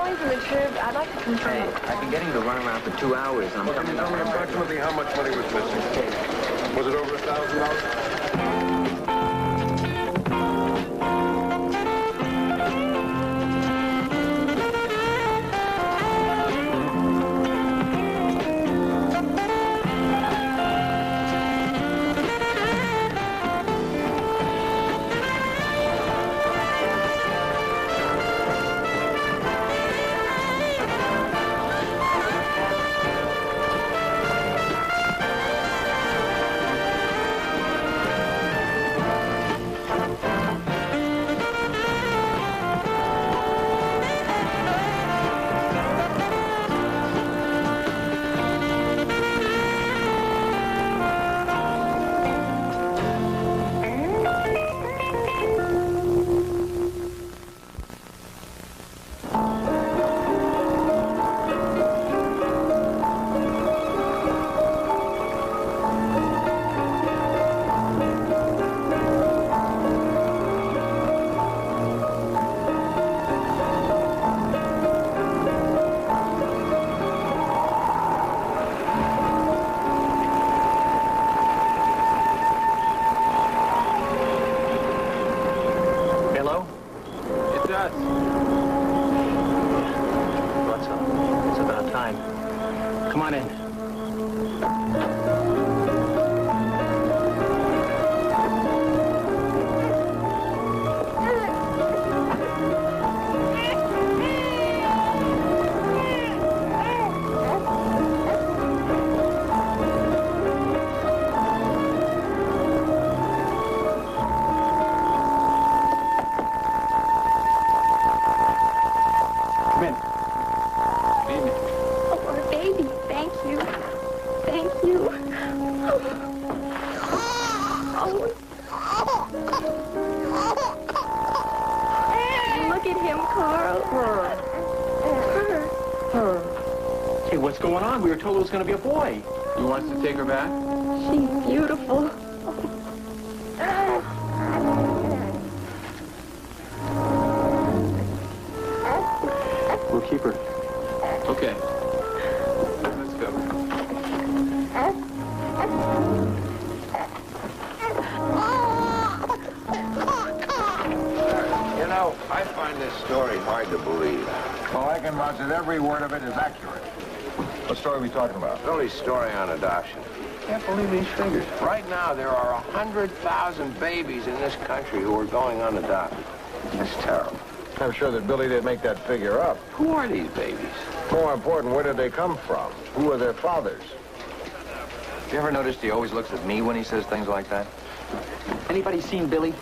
calling from the Trib. I'd like to confirm. Hey, I've been getting to run around for 2 hours, and I'm Well, can you tell me approximately how much money was missing? Was it over $1,000? Come on in. What's going on? We were told it was going to be a boy. You want us to take her back? She's beautiful. We'll keep her. Okay. Let's go. You know, I find this story hard to believe. Well, I can vouch that every word of it is accurate. What story are we talking about? It's only a story on adoption. Can't believe these figures. Right now, there are 100,000 babies in this country who are going unadopted. That's terrible. I'm sure that Billy didn't make that figure up. Who are these babies? More important, where did they come from? Who are their fathers? You ever noticed he always looks at me when he says things like that? Anybody seen Billy?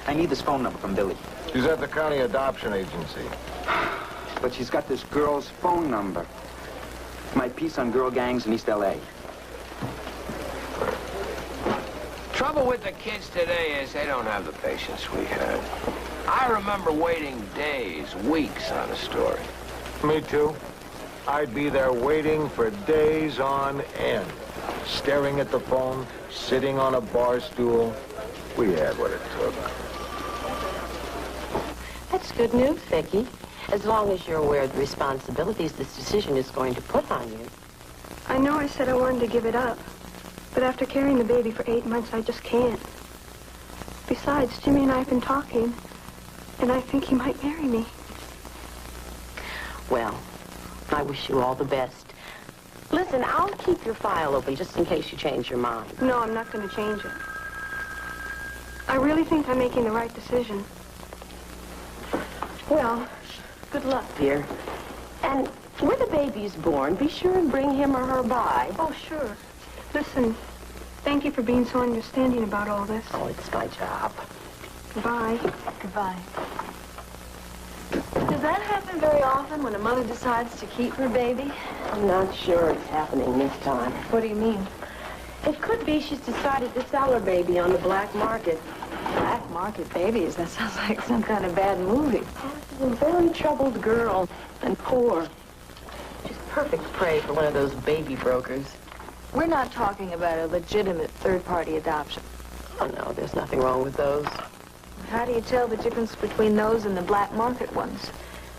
I need this phone number from Billy. She's at the county adoption agency. But she's got this girl's phone number. My piece on girl gangs in East L.A. Trouble with the kids today is they don't have the patience we had. I remember waiting days, weeks on a story. Me too. I'd be there waiting for days on end, staring at the phone, sitting on a bar stool. We had what it took. That's good news, Vicky. As long as you're aware of the responsibilities this decision is going to put on you. I know I said I wanted to give it up, but after carrying the baby for 8 months, I just can't. Besides, Jimmy and I have been talking, and I think he might marry me. Well, I wish you all the best. Listen, I'll keep your file open just in case you change your mind. No, I'm not going to change it. I really think I'm making the right decision. Well, good luck. Dear. And when the baby's born, be sure and bring him or her by. Oh, sure. Listen, thank you for being so understanding about all this. Oh, it's my job. Goodbye. Goodbye. Does that happen very often when a mother decides to keep her baby? I'm not sure it's happening this time. What do you mean? It could be she's decided to sell her baby on the black market. Black market babies? That sounds like some kind of bad movie. She's a very troubled girl and poor. She's perfect prey for one of those baby brokers. We're not talking about a legitimate third-party adoption. Oh, no, there's nothing wrong with those. How do you tell the difference between those and the black market ones?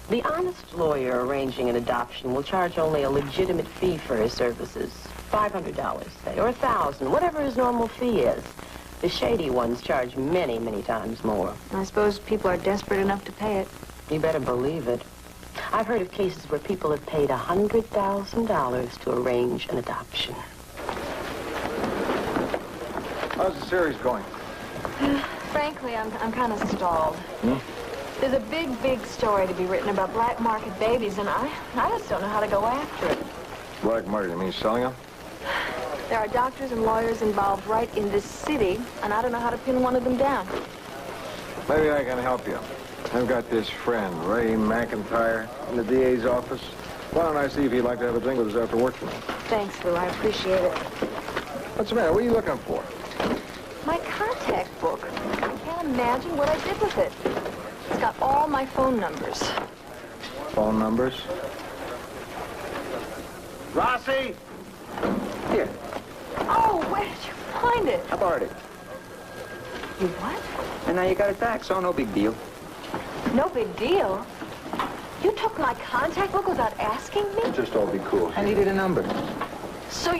The honest lawyer arranging an adoption will charge only a legitimate fee for his services. $500, say, or $1,000, whatever his normal fee is. The shady ones charge many, many times more. I suppose people are desperate enough to pay it. You better believe it. I've heard of cases where people have paid $100,000 to arrange an adoption. How's the series going? Frankly, I'm kind of stalled. There's a big story to be written about black market babies, and I just don't know how to go after it. Black market, you mean selling them? There are doctors and lawyers involved right in this city, and I don't know how to pin one of them down. Maybe I can help you. I've got this friend, Ray McIntyre, in the DA's office. Why don't I see if he'd like to have a drink with us after work tonight? Thanks, Lou. I appreciate it. What's the matter? What are you looking for? My contact book. I can't imagine what I did with it. It's got all my phone numbers. Phone numbers? Rossi! Here, Oh, where did you find it? I borrowed it. You what? And now you got it back, so no big deal. No big deal. You took my contact book without asking me? Just all be cool. I needed a number. So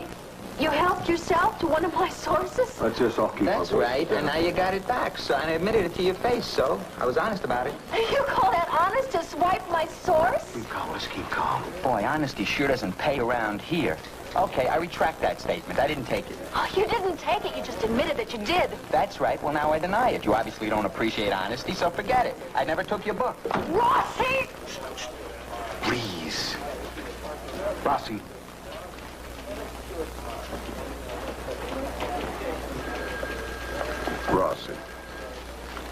you helped yourself to one of my sources? Let's just all keep That's our voices right, down. and now you got it back, so I admitted it to your face, so I was honest about it. You call that honest to swipe my source? Keep calm, let's keep calm. Boy, honesty sure doesn't pay around here. Okay, I retract that statement. I didn't take it. Oh, you didn't take it. You just admitted that you did. That's right. Well, now I deny it. You obviously don't appreciate honesty, so forget it. I never took your book. Rossi! Please. Rossi. Rossi.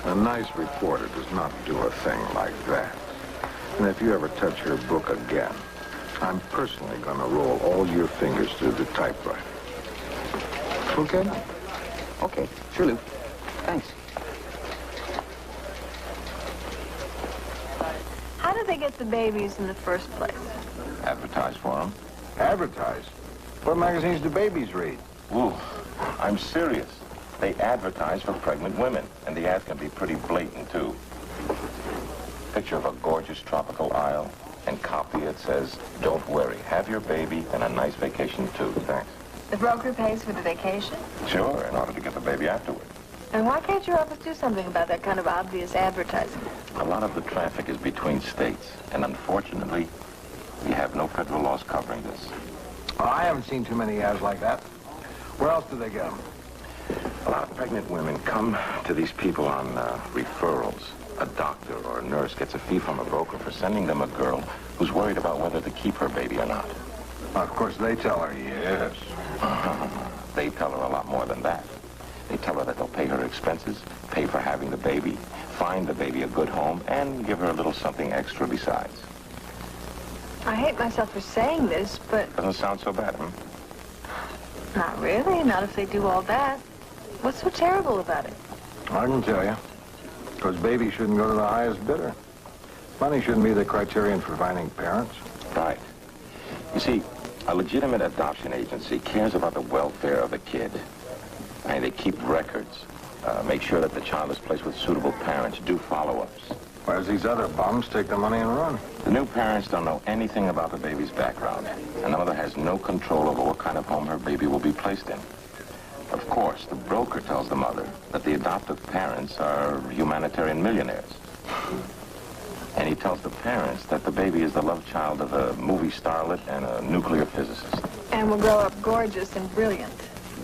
A nice reporter does not do a thing like that. And if you ever touch her book again, I'm personally going to roll all your fingers through the typewriter. Okay? Okay, sure, Lou. Thanks. How did they get the babies in the first place? Advertise for them. Advertise? What magazines do babies read? Ooh, I'm serious. They advertise for pregnant women, and the ad can be pretty blatant, too. Picture of a gorgeous tropical isle, and copy it says, "Don't worry, have your baby and a nice vacation, too." Thanks. The broker pays for the vacation? Sure, in order to get the baby afterward. And why can't your office do something about that kind of obvious advertising? A lot of the traffic is between states, and unfortunately, we have no federal laws covering this. Oh, I haven't seen too many ads like that. Where else do they get them? A lot of pregnant women come to these people on referrals. A doctor or a nurse gets a fee from a broker for sending them a girl who's worried about whether to keep her baby or not. Of course, they tell her yes. They tell her a lot more than that. They tell her that they'll pay her expenses, pay for having the baby, find the baby a good home, and give her a little something extra besides. I hate myself for saying this, but Doesn't sound so bad, huh? not really. Not if they do all that. What's so terrible about it? I can tell you. Because baby shouldn't go to the highest bidder. Money shouldn't be the criterion for finding parents. Right. You see, a legitimate adoption agency cares about the welfare of the kid. I mean, they keep records, make sure that the child is placed with suitable parents, do follow-ups. Whereas these other bums take the money and run. The new parents don't know anything about the baby's background, and the mother has no control over what kind of home her baby will be placed in. Of course, the broker tells the mother that the adoptive parents are humanitarian millionaires. And he tells the parents that the baby is the love child of a movie starlet and a nuclear physicist. And will grow up gorgeous and brilliant.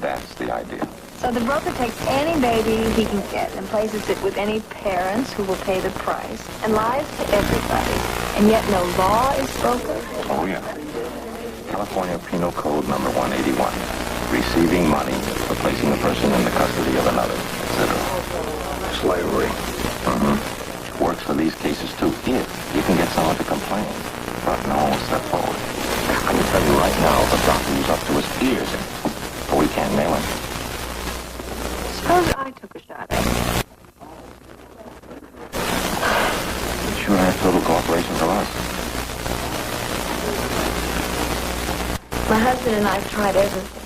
That's the idea. So the broker takes any baby he can get and places it with any parents who will pay the price and lies to everybody. And yet no law is broken. Oh, yeah. California Penal Code number 181. Receiving money for placing a person in the custody of another, etc. Slavery. Works for these cases, too, if you can get someone to complain. But no, step forward. I can tell you right now, the doctor is up to his ears in it. But we can't nail him. Suppose I took a shot at it. It sure has total cooperation from us. My husband and I have tried everything.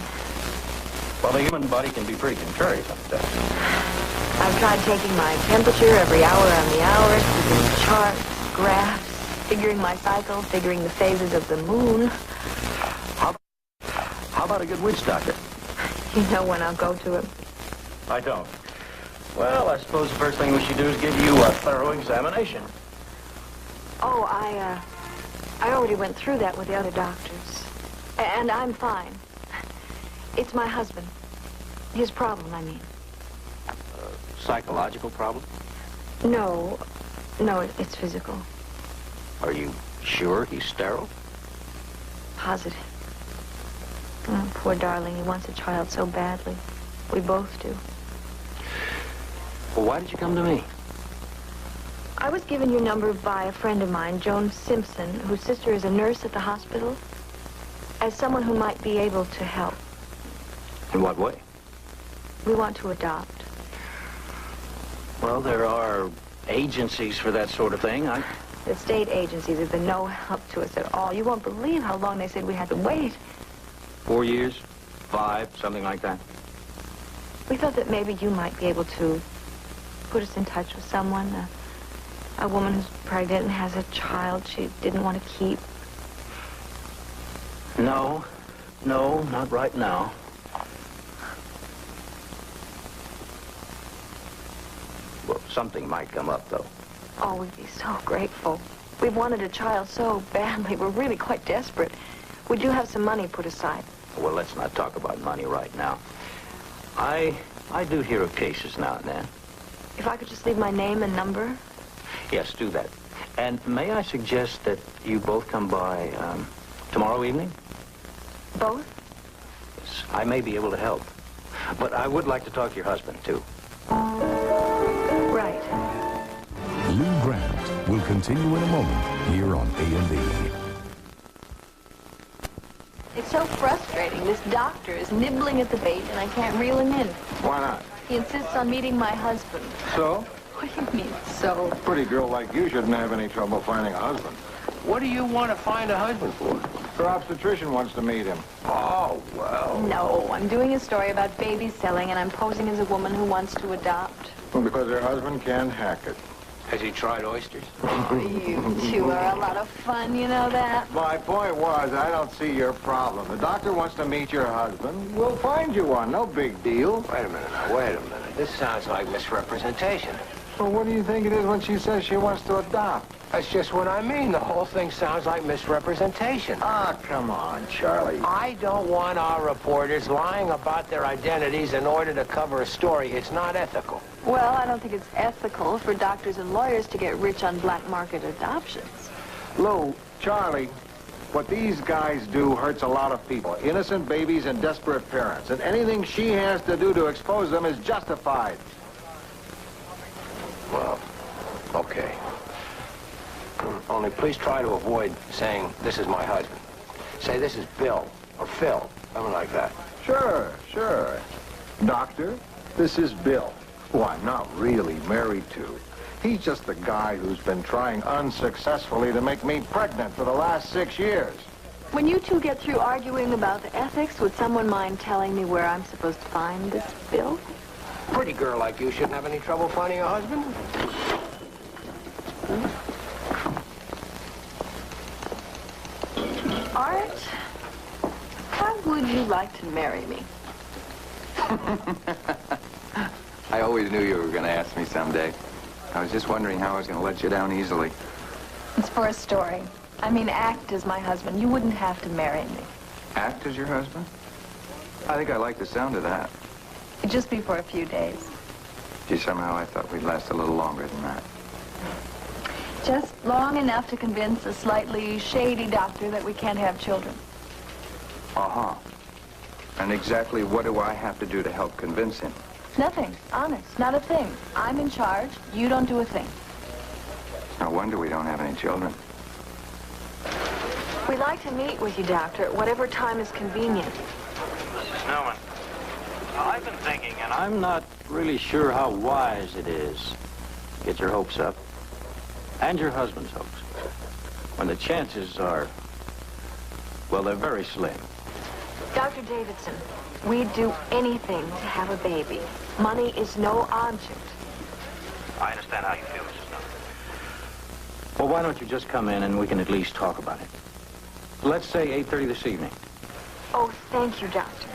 Well, the human body can be pretty contrary sometimes. I've tried taking my temperature every hour on the hour, keeping charts, graphs. figuring my cycle, figuring the phases of the moon. How about a good witch doctor? You know when I'll go to him. I don't. Well, I suppose the first thing we should do is give you a thorough examination. Oh, I already went through that with the other doctors. And I'm fine. It's my husband. His problem, I mean. Psychological problem? No, it's physical. Are you sure he's sterile? Positive. Oh, poor darling, he wants a child so badly. We both do. Well, why did you come to me? I was given your number by a friend of mine, Joan Simpson, whose sister is a nurse at the hospital, as someone who might be able to help. In what way? We want to adopt. Well, there are agencies for that sort of thing. The state agencies have been no help to us at all. You won't believe how long they said we had to wait. 4 years? 5? Something like that? We thought that maybe you might be able to put us in touch with someone, a woman who's pregnant and has a child she didn't want to keep. No, not right now. Well, something might come up, though. Oh, we'd be so grateful. We've wanted a child so badly. We're really quite desperate. Would you have some money put aside? Well, let's not talk about money right now. I do hear of cases now and then. If I could just leave my name and number? Yes, do that. And may I suggest that you both come by tomorrow evening? Both? Yes, I may be able to help. But I would like to talk to your husband, too. Right. Lou Grant will continue in a moment here on A&E. It's so frustrating. This doctor is nibbling at the bait, and I can't reel him in. Why not? He insists on meeting my husband. So? What do you mean, so? A pretty girl like you shouldn't have any trouble finding a husband. What do you want to find a husband for? Her obstetrician wants to meet him. Oh, well. No, I'm doing a story about baby selling, and I'm posing as a woman who wants to adopt. Well, because her husband can hack it. Has he tried oysters? You two are a lot of fun, you know that? My point was, I don't see your problem. The doctor wants to meet your husband. We'll find you one. No big deal. Wait a minute now, wait a minute. This sounds like misrepresentation. Well, what do you think it is when she says she wants to adopt? That's just what I mean. The whole thing sounds like misrepresentation. Ah, come on, Charlie. I don't want our reporters lying about their identities in order to cover a story. It's not ethical. Well, I don't think it's ethical for doctors and lawyers to get rich on black market adoptions. Lou, Charlie, what these guys do hurts a lot of people. Innocent babies and desperate parents. And anything she has to do to expose them is justified. Well, okay. Only please try to avoid saying, this is my husband. Say, this is Bill, or Phil, something like that. Sure. Doctor, this is Bill, who I'm not really married to. He's just the guy who's been trying unsuccessfully to make me pregnant for the last 6 years. When you two get through arguing about the ethics, would someone mind telling me where I'm supposed to find this Bill? A pretty girl like you shouldn't have any trouble finding a husband. Art, how would you like to marry me? I always knew you were going to ask me someday. I was just wondering how I was going to let you down easily. It's for a story. I mean, act as my husband. You wouldn't have to marry me. Act as your husband? I think I like the sound of that. It'd just be for a few days. Gee, somehow I thought we'd last a little longer than that. Just long enough to convince a slightly shady doctor that we can't have children. Uh-huh. And exactly what do I have to do to help convince him? Nothing. Honest. Not a thing. I'm in charge. You don't do a thing. No wonder we don't have any children. We'd like to meet with you, Doctor, at whatever time is convenient. Mrs. Newman, I've been thinking, and I'm not really sure how wise it is to get your hopes up, and your husband's hopes, when the chances are, well, they're very slim. Dr. Davidson, we'd do anything to have a baby. Money is no object. I understand how you feel, Mrs. Well, why don't you just come in and we can at least talk about it? Let's say 8:30 this evening. Oh, thank you, Doctor.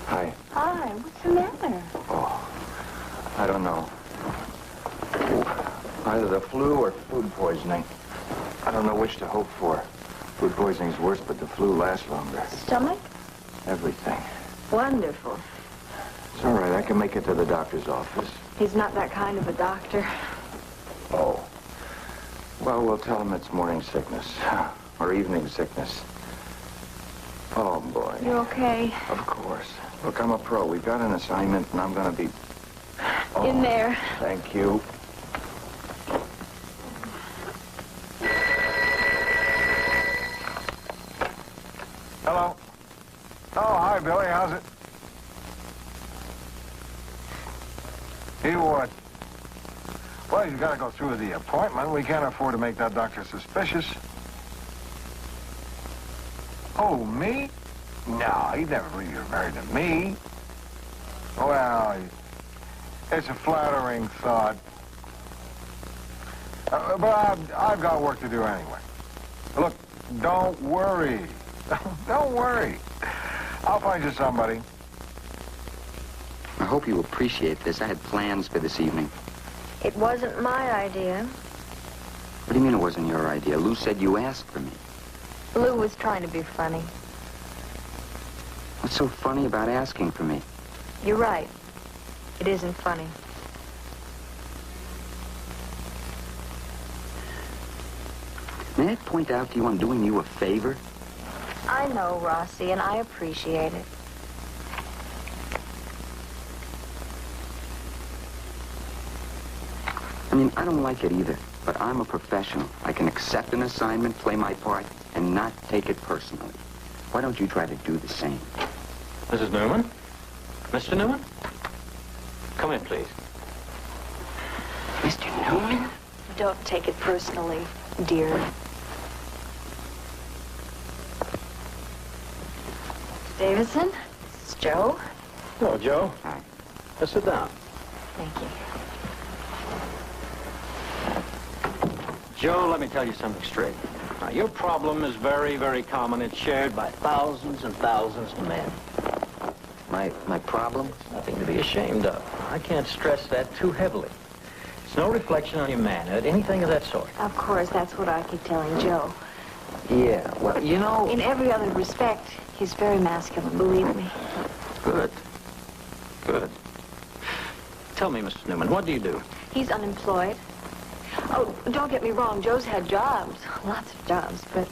Hi. Hi, what's the matter? Oh, I don't know. Either the flu or food poisoning. I don't know which to hope for. Food poisoning's worse, but the flu lasts longer. Stomach? Everything. Wonderful. It's all right. I can make it to the doctor's office. He's not that kind of a doctor. Oh. Well, we'll tell him it's morning sickness. Or evening sickness. Oh, boy. You okay? Of course. Look, I'm a pro. We've got an assignment, and I'm going to be... Oh, in there. Thank you. Hello. Oh, hi, Billy. How's it? You what? Well, you got to go through the appointment. We can't afford to make that doctor suspicious. Oh, me? No, he'd never believe you're married to me. Well, it's a flattering thought. But I've got work to do anyway. Look, don't worry. Don't worry. I'll find you somebody. I hope you appreciate this. I had plans for this evening. It wasn't my idea. What do you mean it wasn't your idea? Lou said you asked for me. Lou was trying to be funny. What's so funny about asking for me? You're right. It isn't funny. May I point out to you I'm doing you a favor? I know, Rossi, and I appreciate it. I mean, I don't like it either, but I'm a professional. I can accept an assignment, play my part, and not take it personally. Why don't you try to do the same? Mrs. Newman? Mr. Newman? Come in, please. Mr. Newman? Don't take it personally, dear. Davidson, this is Joe. Hello, Joe. Hi. Let's sit down. Thank you. Joe, let me tell you something straight. Now, your problem is very, very common. It's shared by thousands and thousands of men. My problem? Nothing to be ashamed of. I can't stress that too heavily. It's no reflection on your manhood, anything of that sort. Of course, that's what I keep telling Joe. Yeah, well, you know... In every other respect, he's very masculine, believe me. Good. Good. Tell me, Mr. Newman, what do you do? He's unemployed. Oh, don't get me wrong, Joe's had jobs, lots of jobs, but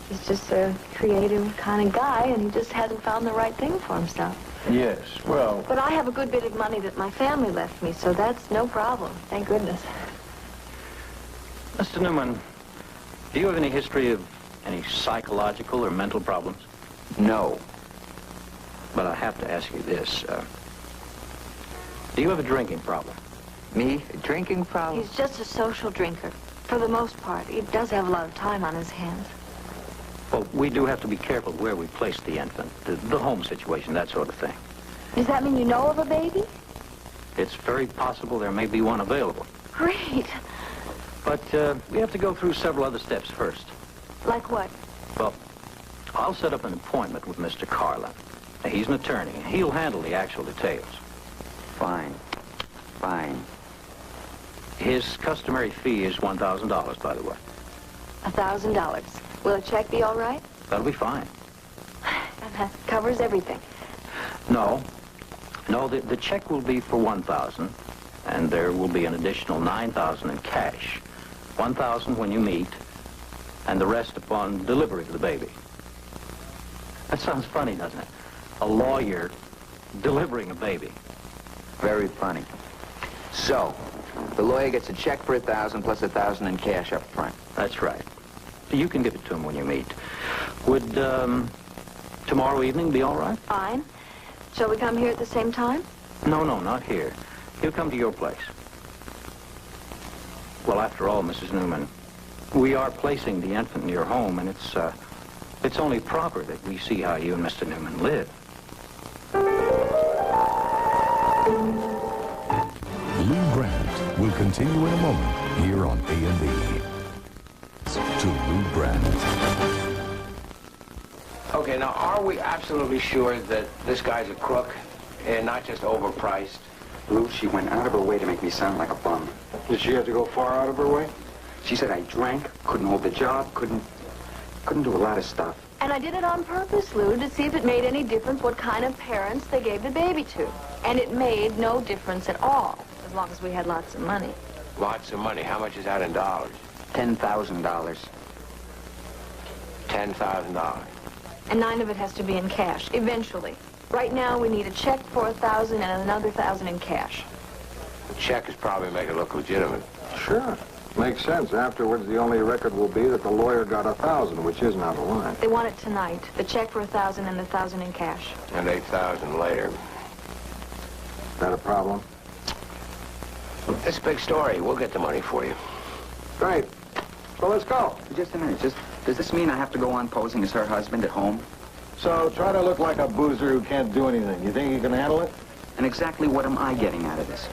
he's just a creative kind of guy, and he just hasn't found the right thing for himself. Yes, well... But I have a good bit of money that my family left me, so that's no problem, thank goodness. Mr. Newman, do you have any history of any psychological or mental problems? No. But I have to ask you this. Do you have a drinking problem? Me? A drinking problem? He's just a social drinker, for the most part. He does have a lot of time on his hands. Well, we do have to be careful where we place the infant, the home situation, that sort of thing. Does that mean you know of a baby? It's very possible there may be one available. Great. But we have to go through several other steps first. Like what? Well, I'll set up an appointment with Mr. Carlin. He's an attorney. He'll handle the actual details. Fine. Fine. His customary fee is $1,000, by the way. $1,000. Will a check be all right? That'll be fine. And that covers everything. No. No, the check will be for $1,000, and there will be an additional $9,000 in cash. $1,000 when you meet, and the rest upon delivery of the baby. That sounds funny, doesn't it? A lawyer delivering a baby. Very funny. So, the lawyer gets a check for $1,000 plus $1,000 in cash up front. That's right. You can give it to him when you meet. Would tomorrow evening be all right? Fine. Shall we come here at the same time? No, not here. He'll come to your place. Well, after all, Mrs. Newman, we are placing the infant in your home, and it's It's only proper that we see how you and Mr. Newman live. Lou Grant will continue in a moment here on A&E. To Lou Grant. Okay, now, are we absolutely sure that this guy's a crook and not just overpriced? Lou, she went out of her way to make me sound like a bum. Did she have to go far out of her way? She said I drank, couldn't hold the job, couldn't do a lot of stuff. And I did it on purpose, Lou, to see if it made any difference what kind of parents they gave the baby to. And it made no difference at all, as long as we had lots of money. Lots of money. How much is that in dollars? $10,000. $10,000. And 9 of it has to be in cash, eventually. Right now, we need a check for 1,000 and another 1,000 in cash. The check is probably make it look legitimate. Sure. Makes sense. Afterwards, the only record will be that the lawyer got 1,000, which isn't out of line. They want it tonight. The check for 1,000 and the 1,000 in cash. And 8,000 later. Is that a problem? It's a big story. We'll get the money for you. Great. So let's go. Just a minute. Does this mean I have to go on posing as her husband at home? So try to look like a boozer who can't do anything. You think you can handle it? And exactly what am I getting out of this?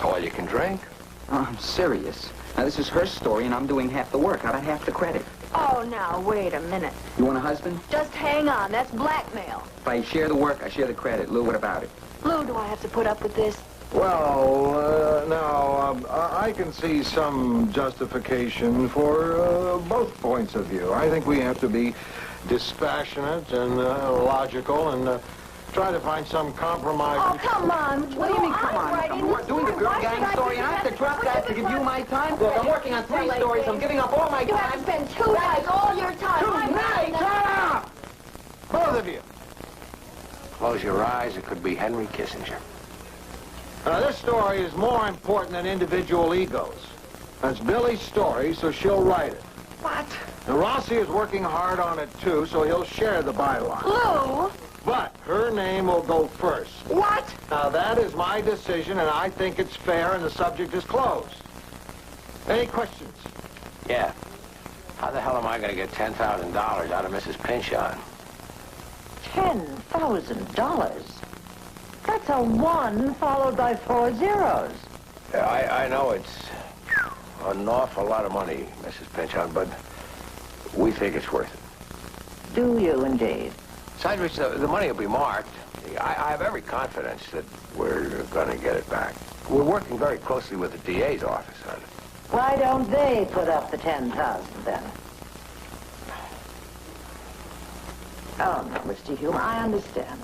All you can drink. Oh, I'm serious. Now, this is her story, and I'm doing half the work. Out of half the credit. Oh, now, wait a minute. You want a husband? Just hang on. That's blackmail. If I share the work, I share the credit. Lou, what about it? Lou, do I have to put up with this? Well, no, I can see some justification for both points of view. I think we have to be dispassionate and logical and try to find some compromise. Oh, come on. What do you mean, come on? I'm doing the girl gang story, and I have to drop that to give you my time? Look, I'm working on 3 stories. I'm giving up all my You have to time. spend 2 nights, all your time. 2 nights? Shut up! Both of you. Close your eyes. It could be Henry Kissinger. This story is more important than individual egos. That's Billy's story, so she'll write it. What? And Rossi is working hard on it, too, so he'll share the byline. Lou? But her name will go first. What? Now, that is my decision, and I think it's fair, and the subject is closed. Any questions? Yeah. How the hell am I going to get $10,000 out of Mrs. Pinchon? $10,000? That's a 1 followed by 4 zeros. Yeah, I know it's an awful lot of money, Mrs. Pinchon, but we think it's worth it. Do you indeed? Besides which, the money will be marked. I have every confidence that we're going to get it back. We're working very closely with the DA's office on it. Why don't they put up the 10,000 then? Oh, no, Mr. Hume, I understand.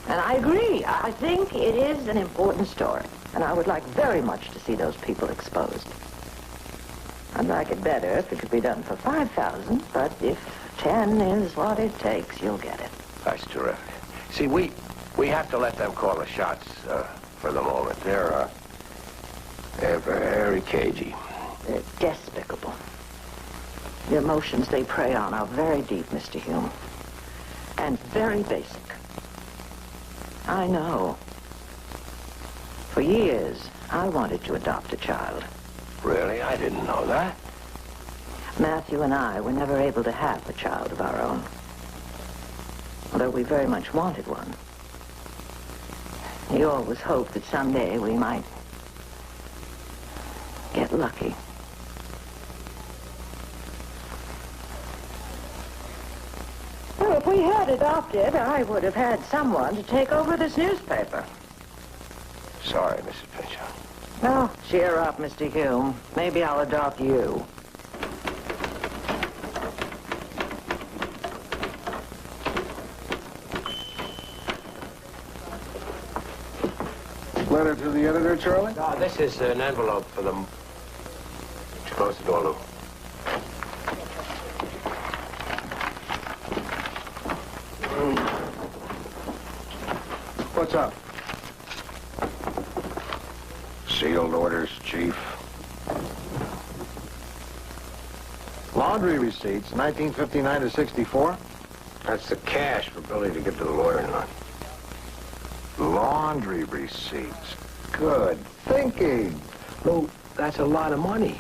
And I agree. I think it is an important story. And I would like very much to see those people exposed. I'd like it better if it could be done for 5,000, but if 10 is what it takes, you'll get it. That's terrific. See, we have to let them call the shots for the moment. They're very cagey. They're despicable. The emotions they prey on are very deep, Mr. Hume. And very basic. I know. For years, I wanted to adopt a child. Really? I didn't know that. Matthew and I were never able to have a child of our own. Although we very much wanted one. He always hoped that someday we might get lucky. Well, if we had adopted, I would have had someone to take over this newspaper. Sorry, Mrs. Pinchon. Well, cheer up, Mr. Hume. Maybe I'll adopt you. Letter to the editor, Charlie? No, this is an envelope for them. Close the door, Lou. What's up? Sealed orders, Chief. Laundry receipts, 1959 to 64? That's the cash for Billy to give to the lawyer tonight. Laundry receipts. Good thinking. Lou, that's a lot of money.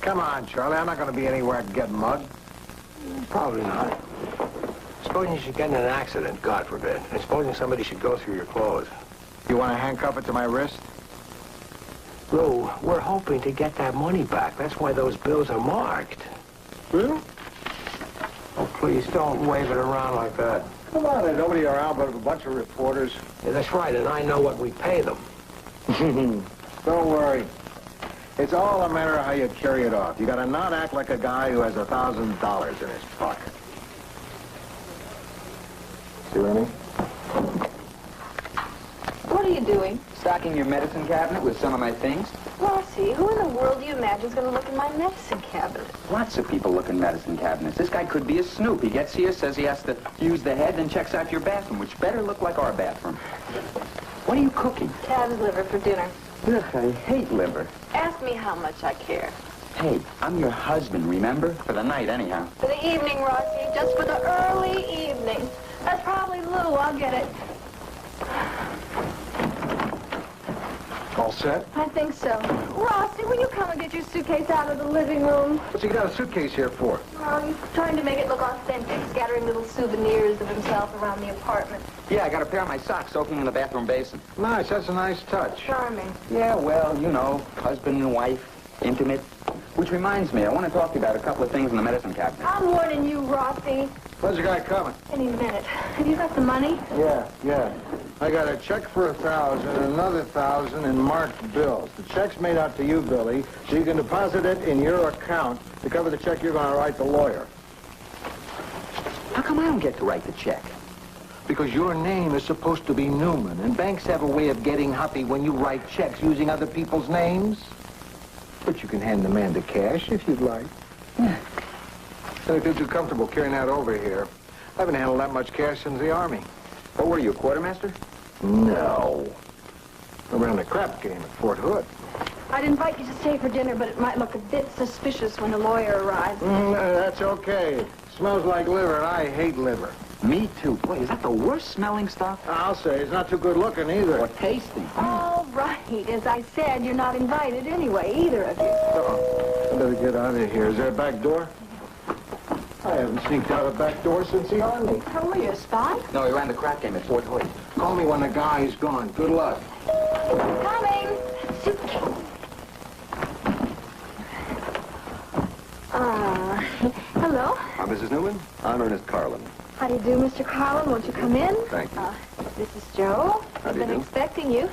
Come on, Charlie. I'm not going to be anywhere to get mugged. Probably not. Supposing you should get in an accident, God forbid, and supposing somebody should go through your clothes. You want to handcuff it to my wrist? Lou, we're hoping to get that money back. That's why those bills are marked. Really? Oh, please, don't wave it around like that. Come on, there's nobody around but a bunch of reporters. Yeah, that's right, and I know what we pay them. Don't worry. It's all a matter of how you carry it off. You gotta not act like a guy who has $1,000 in his pocket. See what I mean? What are you doing? Stocking your medicine cabinet with some of my things. Rossi, who in the world do you imagine is going to look in my medicine cabinet? Lots of people look in medicine cabinets. This guy could be a snoop. He gets here, says he has to use the head, then checks out your bathroom, which better look like our bathroom. What are you cooking? Calf's liver for dinner. Ugh, I hate liver. Ask me how much I care. Hey, I'm your husband, remember? For the night, anyhow. For the evening, Rossi, just for the early evening. That's probably Lou. I'll get it. All set? I think so. Rossi, will you come and get your suitcase out of the living room? What's he got a suitcase here for? Oh, he's trying to make it look authentic, scattering little souvenirs of himself around the apartment. Yeah, I got a pair of my socks soaking in the bathroom basin. Nice, that's a nice touch. Charming. Yeah, well, you know, husband and wife, intimate. Which reminds me, I want to talk to you about a couple of things in the medicine cabinet. I'm warning you, Rossi. When's the guy coming? Any minute. Have you got the money? Yeah. I got a check for $1,000 and another $1,000 in marked bills. The check's made out to you, Billy, so you can deposit it in your account to cover the check you're going to write the lawyer. How come I don't get to write the check? Because your name is supposed to be Newman, and banks have a way of getting huffy when you write checks using other people's names. But you can hand the man the cash if you'd like. Yeah. Don't feel too comfortable carrying that over here. I haven't handled that much cash since the Army. What were you, a quartermaster? No. I ran the crap game at Fort Hood. I'd invite you to stay for dinner, but it might look a bit suspicious when the lawyer arrives. That's okay. Smells like liver, and I hate liver. Me too. Boy, is that the worst smelling stuff? I'll say, it's not too good looking either. Or tasty. All right. As I said, you're not invited anyway, either of you. Uh-oh. I better get out of here. Is there a back door? I haven't sneaked out a back door since the Army. How are you, a spy? No, he ran the crap game at Fort Hood. Call me when the guy's gone. Good luck. Coming. Suitcase. Hello. Mrs. Newman? I'm Ernest Carlin. How do you do, Mr. Carlin? Won't you come in? Thank you. This is Joe. How I've do you been do? expecting you.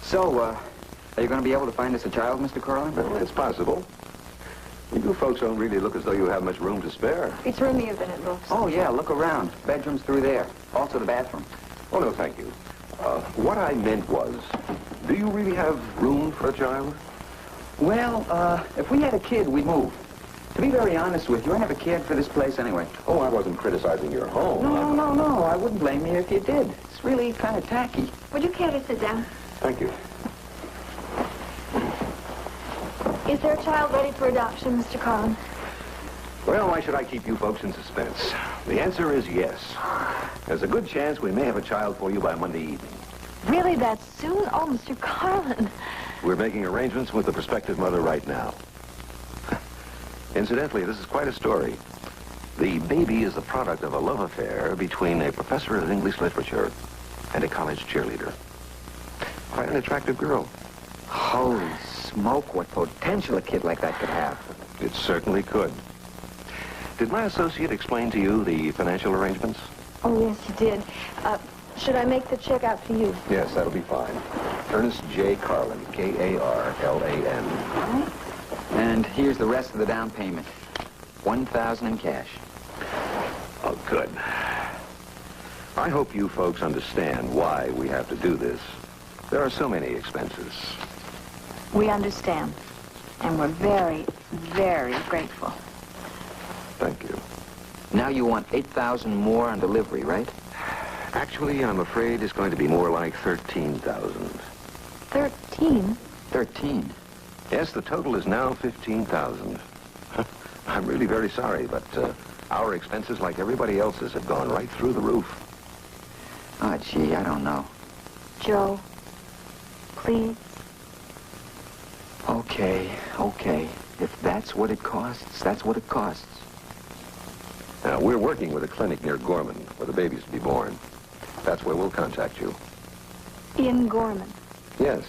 So, are you going to be able to find us a child, Mr. Carlin? Well, it's possible. You folks don't really look as though you have much room to spare. It's roomier than it looks. Oh, yeah, look around. Bedroom's through there. Also the bathroom. Oh, no, thank you. What I meant was, do you really have room for a child? Well, if we had a kid, we'd move. To be very honest with you, I never cared for this place anyway. Oh, I wasn't criticizing your home. No. I wouldn't blame you if you did. It's really kind of tacky. Would you care to sit down? Thank you. Is there a child ready for adoption, Mr. Carlin? Well, why should I keep you folks in suspense? The answer is yes. There's a good chance we may have a child for you by Monday evening. Really, that soon? Oh, Mr. Carlin. We're making arrangements with the prospective mother right now. Incidentally, this is quite a story. The baby is the product of a love affair between a professor of English literature and a college cheerleader. Quite an attractive girl. Holy smoke, what potential a kid like that could have. It certainly could. Did my associate explain to you the financial arrangements? Oh, yes, you did. Should I make the check out to you? Yes, that'll be fine. Ernest J. Carlin, K-A-R-L-A-N. And here's the rest of the down payment. $1,000 in cash. Oh, good. I hope you folks understand why we have to do this. There are so many expenses. We understand. And we're very, very grateful. Thank you. Now you want $8,000 more on delivery, right? Actually, I'm afraid it's going to be more like 13,000. 13? 13. Yes, the total is now 15,000. I'm really very sorry, but our expenses, like everybody else's, have gone right through the roof. Oh, gee, I don't know. Joe, please. Okay. If that's what it costs, that's what it costs. Now, we're working with a clinic near Gorman where the baby's to be born. That's where we'll contact you. In Gorman? Yes.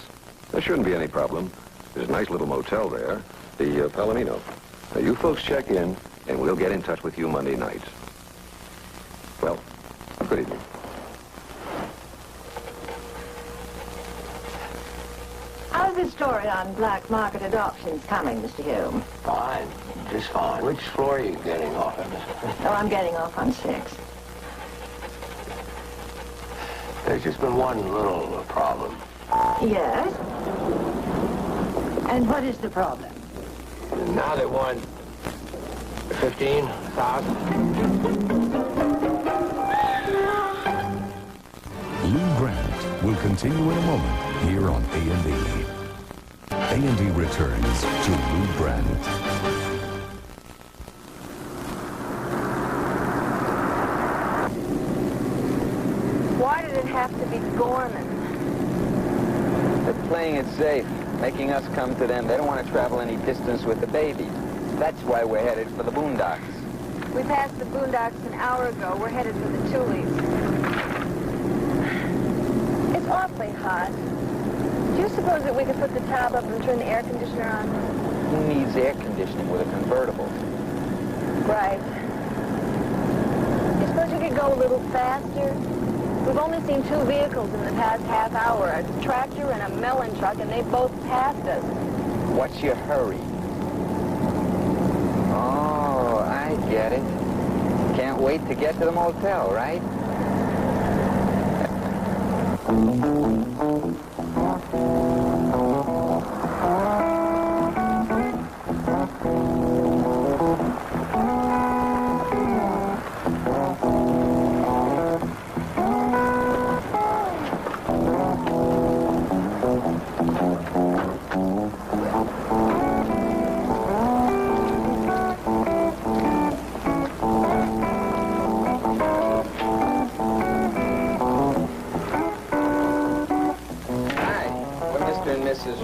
There shouldn't be any problem. There's a nice little motel there, the Palomino. Now, you folks check in, and we'll get in touch with you Monday night. Well, good evening. How's the story on black market adoptions coming, Mr. Hume? Fine. Just fine. Which floor are you getting off at? Oh, I'm getting off on 6. There's just been one little problem. Yes? And what is the problem? Now they want 15,000. Lou Grant will continue in a moment here on A&D. A&D returns to Lou Grant. Why did it have to be Gorman? They're playing it safe, making us come to them. They don't want to travel any distance with the baby. That's why we're headed for the boondocks. We passed the boondocks an hour ago. We're headed for the Tulies. It's awfully hot. Do you suppose that we could put the tub up and turn the air conditioner on? Who needs air conditioning with a convertible? Right. You suppose you could go a little faster? We've only seen 2 vehicles in the past half hour, a tractor and a melon truck, and they both passed us. What's your hurry? Oh, I get it. Can't wait to get to the motel, right?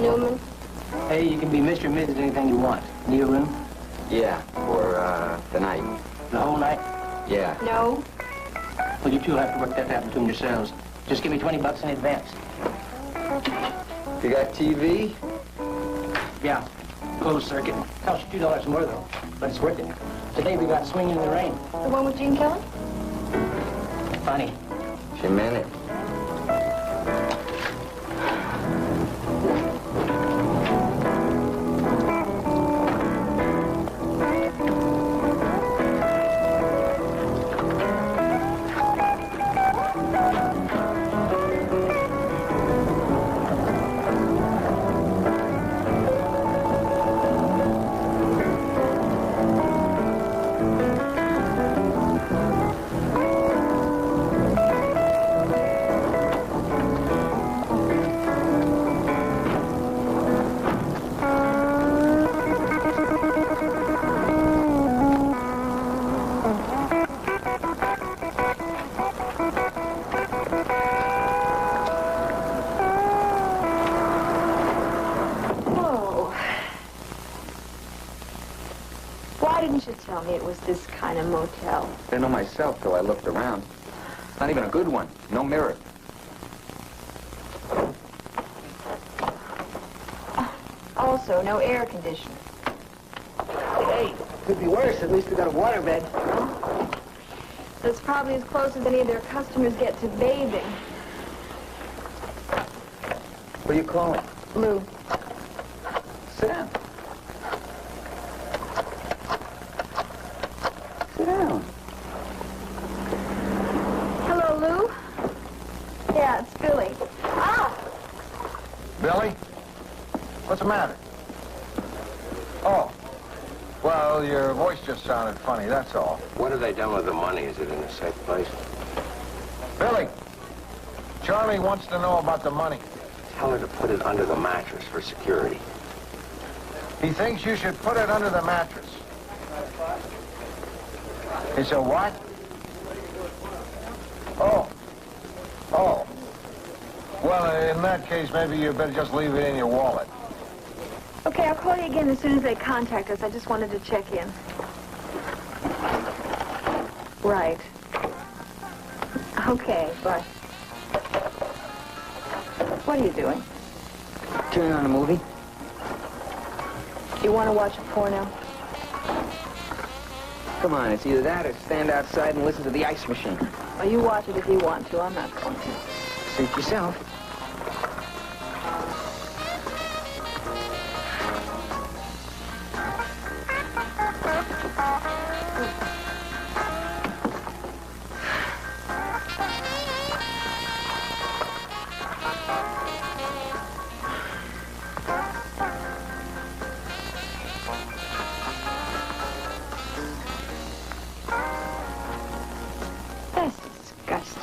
Newman? Hey, you can be Mr. and Mrs. anything you want. Need a room? Yeah, for, tonight. The whole night? Yeah. No. Well, you two have to work that out between yourselves. Just give me $20 in advance. You got TV? Yeah. Closed circuit. Costs you $2 more, though. But it's worth it. Today we got Swinging in the Rain. The one with Gene Kelly? Funny. She meant it. Why didn't you tell me it was this kind of motel? Didn't know myself till I looked around. Not even a good one. No mirror. Also, no air conditioning. Hey, could be worse. At least we got a waterbed. That's probably as close as any of their customers get to bathing. What are you calling? Lou. Sit down. Sit down. Hello, Lou? Yeah, it's Billy. Ah! Billy? What's the matter? Oh. Well, your voice just sounded funny, that's all. What have they done with the money? Is it in a safe place? Billy, Charlie wants to know about the money. Tell her to put it under the mattress for security. He thinks you should put it under the mattress. It's a what? Oh. Oh. Well, in that case, maybe you better just leave it in your wallet. Okay, I'll call you again as soon as they contact us. I just wanted to check in. Right. Okay, but... What are you doing? Turning on a movie? You want to watch a porno? Come on, it's either that or stand outside and listen to the ice machine. Well, you watch it if you want to. I'm not going to. Suit yourself. That's disgusting.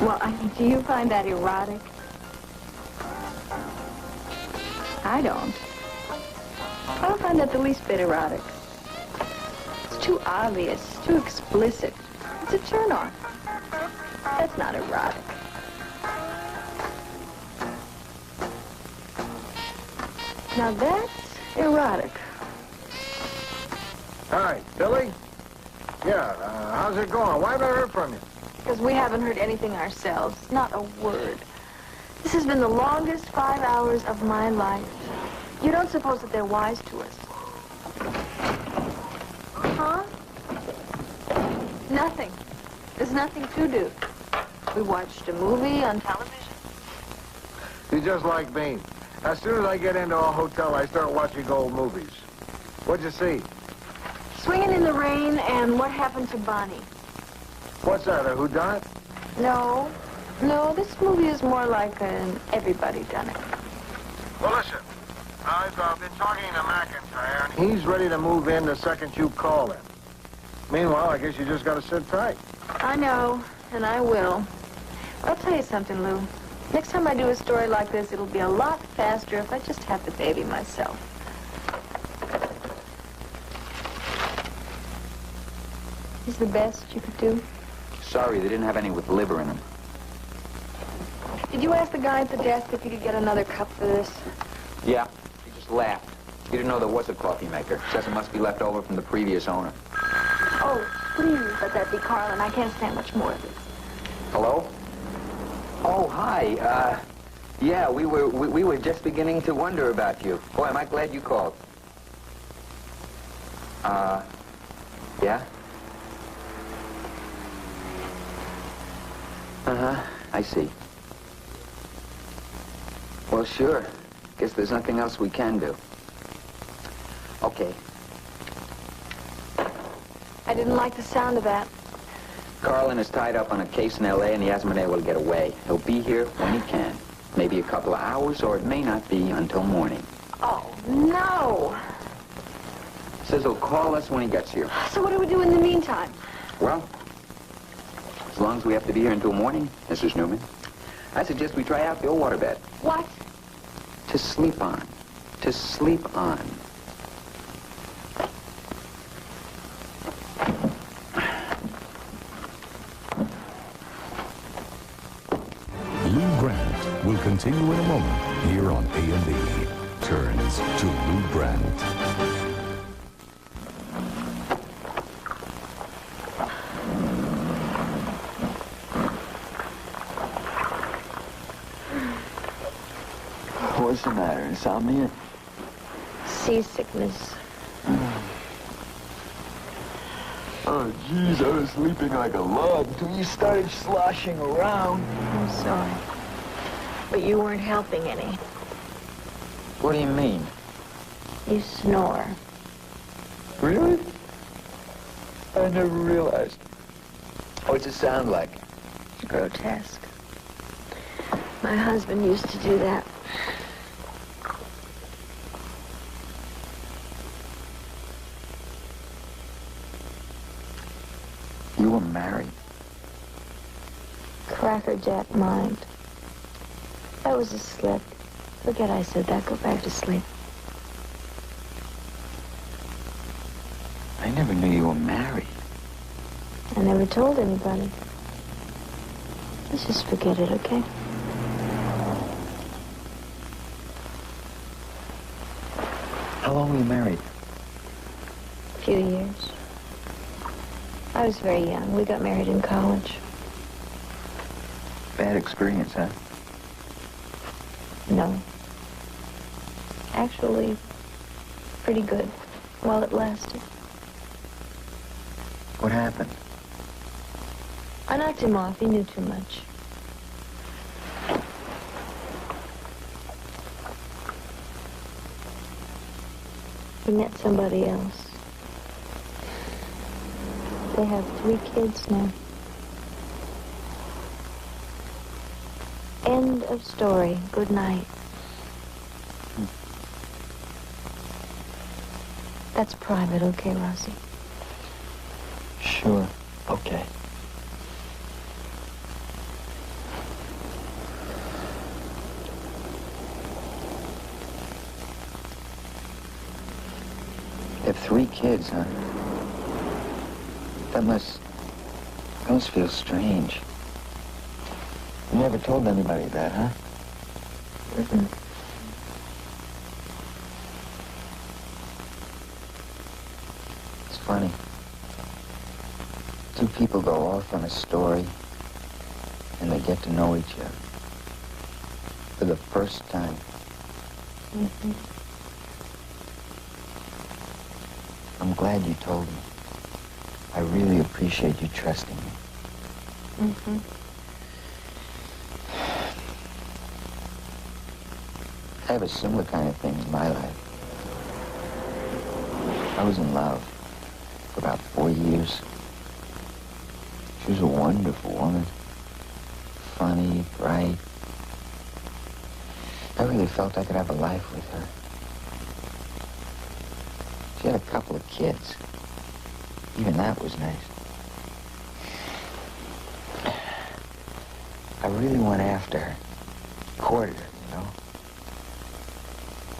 Well, I mean, do you find that erotic? I don't. I don't find that the least bit erotic. It's too obvious, too explicit. It's a turn-on. That's not erotic. Now that's erotic. Hi, Billy? Yeah, how's it going? Why haven't I heard from you? Because we haven't heard anything ourselves. Not a word. This has been the longest 5 hours of my life. You don't suppose that they're wise to us? Huh? Nothing. There's nothing to do. We watched a movie on television. You're just like me. As soon as I get into a hotel, I start watching old movies. What'd you see? Swinging in the Rain and What Happened to Bonnie. What's that, a whodunit? No. No, this movie is more like an everybody done it. Well, listen. I've been talking to McIntyre, and he's ready to move in the second you call him. Meanwhile, I guess you just got to sit tight. I know, and I will. I'll tell you something, Lou. Next time I do a story like this, it'll be a lot faster if I just have the baby myself. Is the best you could do? Sorry, they didn't have any with liver in them. Did you ask the guy at the desk if you could get another cup for this? Yeah, he just laughed. He didn't know there was a coffee maker. Says it must be left over from the previous owner. Oh, please let that be Carlin. I can't stand much more of this. Hello? Oh, hi. Yeah, we were just beginning to wonder about you. Boy, am I glad you called. Yeah? Uh-huh, I see. Well, sure. Guess there's nothing else we can do. Okay. I didn't like the sound of that. Carlin is tied up on a case in L.A. and he hasn't been able to get away. He'll be here when he can. Maybe a couple of hours, or it may not be until morning. Oh, no! Says he'll call us when he gets here. So what do we do in the meantime? Well, as long as we have to be here until morning, Mrs. Newman, I suggest we try out the old waterbed. What? To sleep on. To sleep on. Lou Grant will continue in a moment here on A&E. Turns to Lou Grant. What's the matter? Insomnia? Seasickness. Oh, geez, I was sleeping like a log until you started sloshing around. I'm sorry. But you weren't helping any. What do you mean? You snore. Really? I never realized. What's it sound like? Grotesque. My husband used to do that. You were married? Crackerjack mind. That was a slip. Forget I said that. Go back to sleep. I never knew you were married. I never told anybody. Let's just forget it, okay? How long were you married? A few years. I was very young. We got married in college. Bad experience, huh? No. Actually, pretty good while it lasted. What happened? I knocked him off. He knew too much. He met somebody else. They have 3 kids now. End of story. Good night. That's private, okay, Rossi? Sure. Okay. You have 3 kids, huh? That must feel strange. You never told anybody that, huh? Mm-mm. It's funny. 2 people go off on a story, and they get to know each other for the first time. Mm-hmm. I'm glad you told me. I really appreciate you trusting me. Mm-hmm. I have a similar kind of thing in my life. I was in love for about 4 years. She was a wonderful woman. Funny, bright. I really felt I could have a life with her. She had a couple of kids. Even that was nice. I really went after her. Courted her, you know.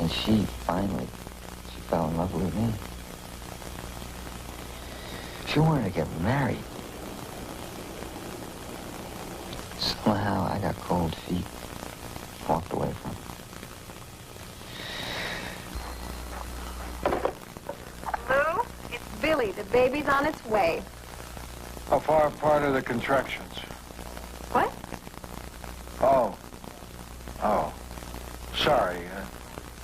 And she fell in love with me. She wanted to get married. Somehow I got cold feet. Walked away from her. Lou, it's Billy. The baby's on its way. How far apart are the contractions? What? Oh. Sorry.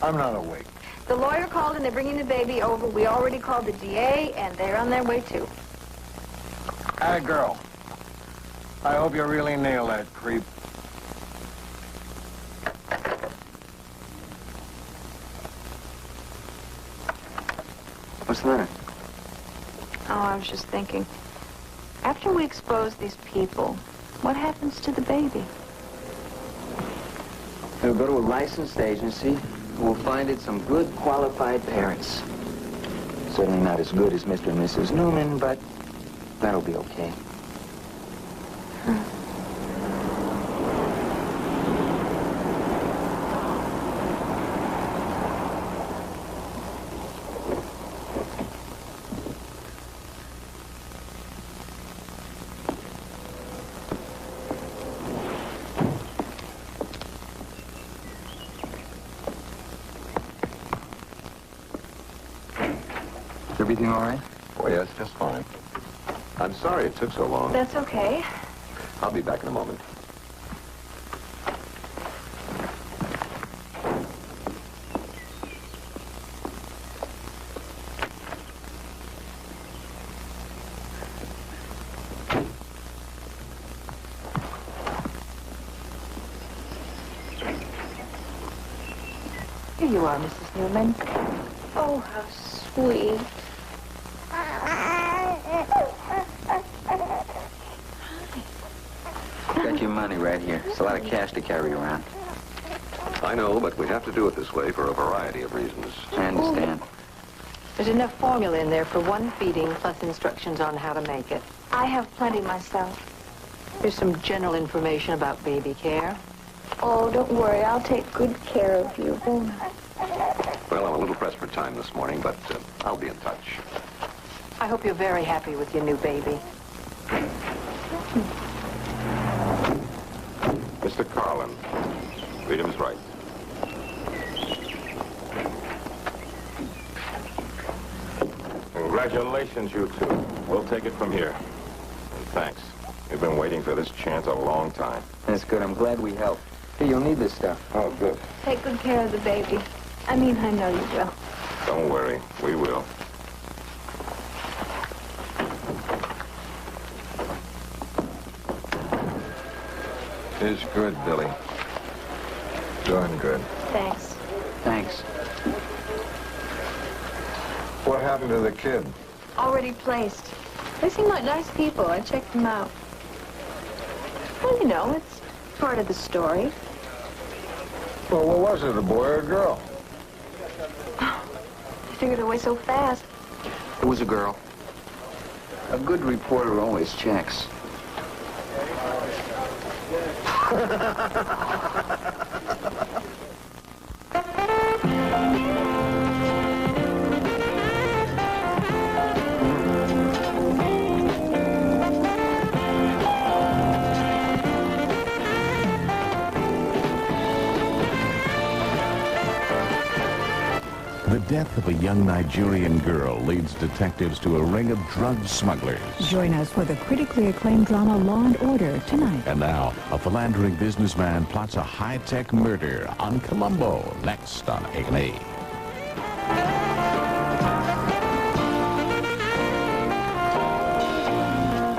I'm not awake. The lawyer called and they're bringing the baby over. We already called the DA and they're on their way too. Atta girl. I hope you really nail that creep. What's the matter? Oh, I was just thinking. After we expose these people, what happens to the baby? We'll go to a licensed agency who will find it some good, qualified parents. Certainly not as good as Mr. and Mrs. Newman, but that'll be okay. Everything all right? Oh, yes, just fine. I'm sorry it took so long. That's okay. I'll be back in a moment. Here you are, Mrs. Newman. Oh, how sweet. Got your money right here. It's a lot of cash to carry around. I know, but we have to do it this way for a variety of reasons. I understand. There's enough formula in there for 1 feeding plus instructions on how to make it. I have plenty myself. There's some general information about baby care. Oh, don't worry. I'll take good care of you. Well, I'm a little pressed for time this morning, but I'll be in touch. I hope you're very happy with your new baby. Mr. Carlin, freedom's right. Congratulations, you two. We'll take it from here. And thanks. We've been waiting for this chance a long time. That's good. I'm glad we helped. Hey, you'll need this stuff. Oh, good. Take good care of the baby. I mean, I know you will. Don't worry. We will. It's good, Billy. Doing good. Thanks. Thanks. What happened to the kid? Already placed. They seem like nice people. I checked them out. Well, you know, it's part of the story. Well, what was it, a boy or a girl? You figured it away so fast. It was a girl. A good reporter always checks. The death of a young Nigerian girl leads detectives to a ring of drug smugglers. Join us for the critically acclaimed drama Law and Order tonight. And now, a philandering businessman plots a high-tech murder on Columbo, next on A&E.